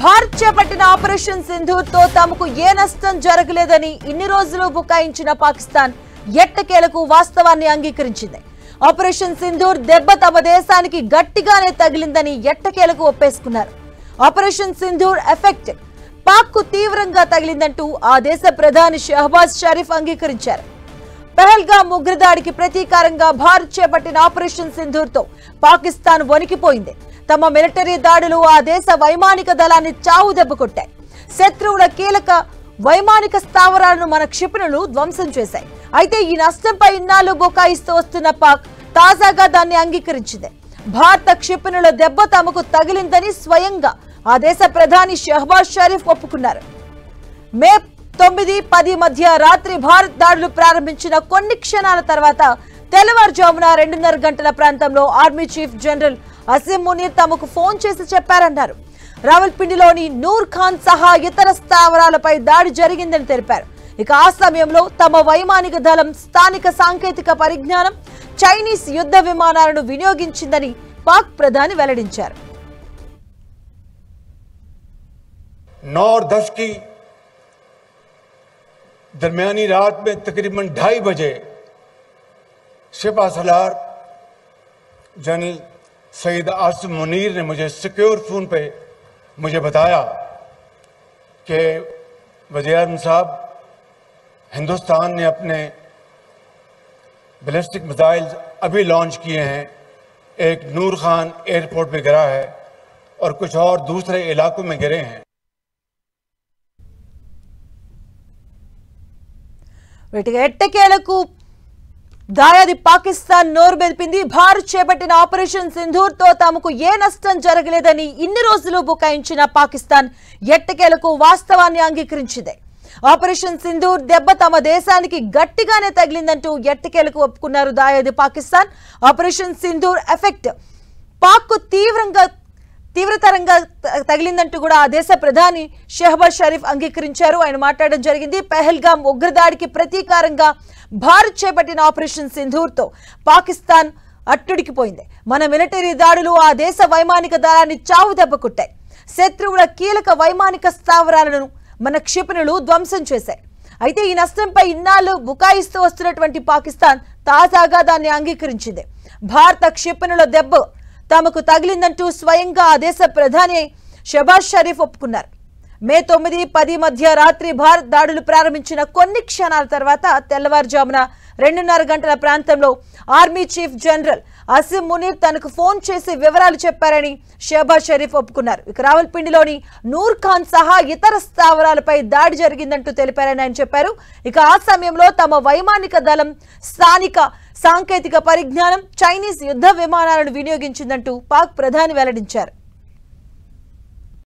భారత్ చేపట్టిన ఆపరేషన్ సింధూర్తో తమకు ఏ నష్టం జరగలేదని ఇన్ని రోజులు బుకాయించిన పాకిస్తాన్ ఎట్టకేలకు వాస్తవాన్ని అంగీకరించింది. ఆపరేషన్ సింధూర్ దెబ్బ తమ దేశానికి గట్టిగానే తగిలిందని ఎట్టకేలకు ఒప్పేసుకున్నారు. ఆపరేషన్ సింధూర్ ఎఫెక్ట్ పాక్ కు తీవ్రంగా తగిలిందంటూ ఆ దేశ ప్రధాని షహబాజ్ షరీఫ్ అంగీకరించారు. పహల్గామ్ ఉగ్రదాడికి ప్రతీకారంగా భారత్ చేపట్టిన ఆపరేషన్ సింధూర్తో పాకిస్తాన్ వణికిపోయింది. తమ మిలిటరీ దాడులు ఆ దేశ వైమానిక దళాన్ని చావు దెబ్బ కొట్టాయి. శత్రువుల కీలక వైమానిక స్థావరాలను మన క్షిపణులు ధ్వంసం చేశాయి. అయితే ఈ నష్టంపై ఇన్నాళ్లు బుకాయిస్తూ వస్తున్న పాక్ తాజాగా దాన్ని అంగీకరించింది. భారత క్షిపణుల దెబ్బ తమకు తగిలిందని స్వయంగా ఆ దేశ ప్రధాని షహబాజ్ షరీఫ్ ఒప్పుకున్నారు. మే 9-10 మధ్య రాత్రి భారత్ దాడులు ప్రారంభించిన కొన్ని క్షణాల తర్వాత తెల్లవారుజామున 2:30 గంటల ప్రాంతంలో army chief general Asim Munir తమకు ఫోన్ చేసి చెప్పారన్నారు. రావల్పిండిలోని నూర్ ఖాన్ సహా ఇతర స్థావరాలపై దాడి జరిగిందని తెలిపారు. ఇక ఆ సమయంలో తమ వైమానిక దళం స్థానిక సాంకేతిక పరిజ్ఞానం చైనీస్ యుద్ధ విమానాలను వినియోగించిందని పాక్ ప్రధాని వెల్లడించారు. 9:10 की दरमियानी रात में तकरीबन 2:30 बजे सिपह सलार जनरल सईद आसिम मुनीर ने मुझे सिक्योर फोन पे मुझे बताया कि वज़ीर-ए-आज़म साहब, हिंदुस्तान ने अपने बैलिस्टिक मिसाइल अभी लॉन्च किए हैं, एक नूर खान एयरपोर्ट में गिरा है और कुछ और दूसरे इलाकों में गिरे हैं. వీటికి ఎట్టకేలకు దాయాది పాకిస్తాన్ నోరు మెదిపింది. భారత్ చేపట్టిన ఆపరేషన్ సింధూర్ తో తమకు ఏ నష్టం జరగలేదని ఇన్ని రోజులు బుకాయించిన పాకిస్తాన్ ఎట్టకేలకు వాస్తవాన్ని అంగీకరించింది. ఆపరేషన్ సింధూర్ దెబ్బ తమ దేశానికి గట్టిగానే తగిలిందంటూ ఎట్టకేలకు ఒప్పుకున్నారు దాయాది పాకిస్తాన్. ఆపరేషన్ సింధూర్ ఎఫెక్ట్ పాక్ కు తీవ్రతరంగా తగిలిందంటూ కూడా ఆ దేశ ప్రధాని షహబాజ్ షరీఫ్ అంగీకరించారు. ఆయన మాట్లాడడం జరిగింది. పహల్గామ్ ఉగ్రదాడికి ప్రతీకారంగా భారత్ చేపట్టిన ఆపరేషన్ సింధూర్తో పాకిస్తాన్ అట్టుడికిపోయింది. మన మిలిటరీ దాడులు ఆ దేశ వైమానిక దళాన్ని చావు దెబ్బ కొట్టాయి. శత్రువుల కీలక వైమానిక స్థావరాలను మన క్షిపణులు ధ్వంసం చేశాయి. అయితే ఈ నష్టంపై ఇన్నాళ్లు బుకాయిస్తూ వస్తున్నటువంటి పాకిస్తాన్ తాజాగా దాన్ని అంగీకరించింది. భారత క్షిపణుల దెబ్బ తమకు తగిలిందంటూ స్వయంగా ఆ దేశ ప్రధాని షహబాజ్ షరీఫ్ ఒప్పుకున్నారు. మే 9-10 మధ్య రాత్రి భారత్ దాడులు ప్రారంభించిన కొన్ని క్షణాల తర్వాత తెల్లవారుజామున 2:30 గంటల ప్రాంతంలో army chief general Asim Munir తనకు ఫోన్ చేసి వివరాలు చెప్పారని షహబాజ్ షరీఫ్ ఒప్పుకున్నారు. ఇక రావల్పిండిలోని నూర్ ఖాన్ సహా ఇతర స్థావరాలపై దాడి జరిగిందంటూ తెలిపారని ఆయన చెప్పారు. ఇక ఆ సమయంలో తమ వైమానిక దళం స్థానిక సాంకేతిక పరిజ్ఞానం చైనీస్ యుద్ధ విమానాలను వినియోగించిందంటూ పాక్ ప్రధాని వెల్లడించారు.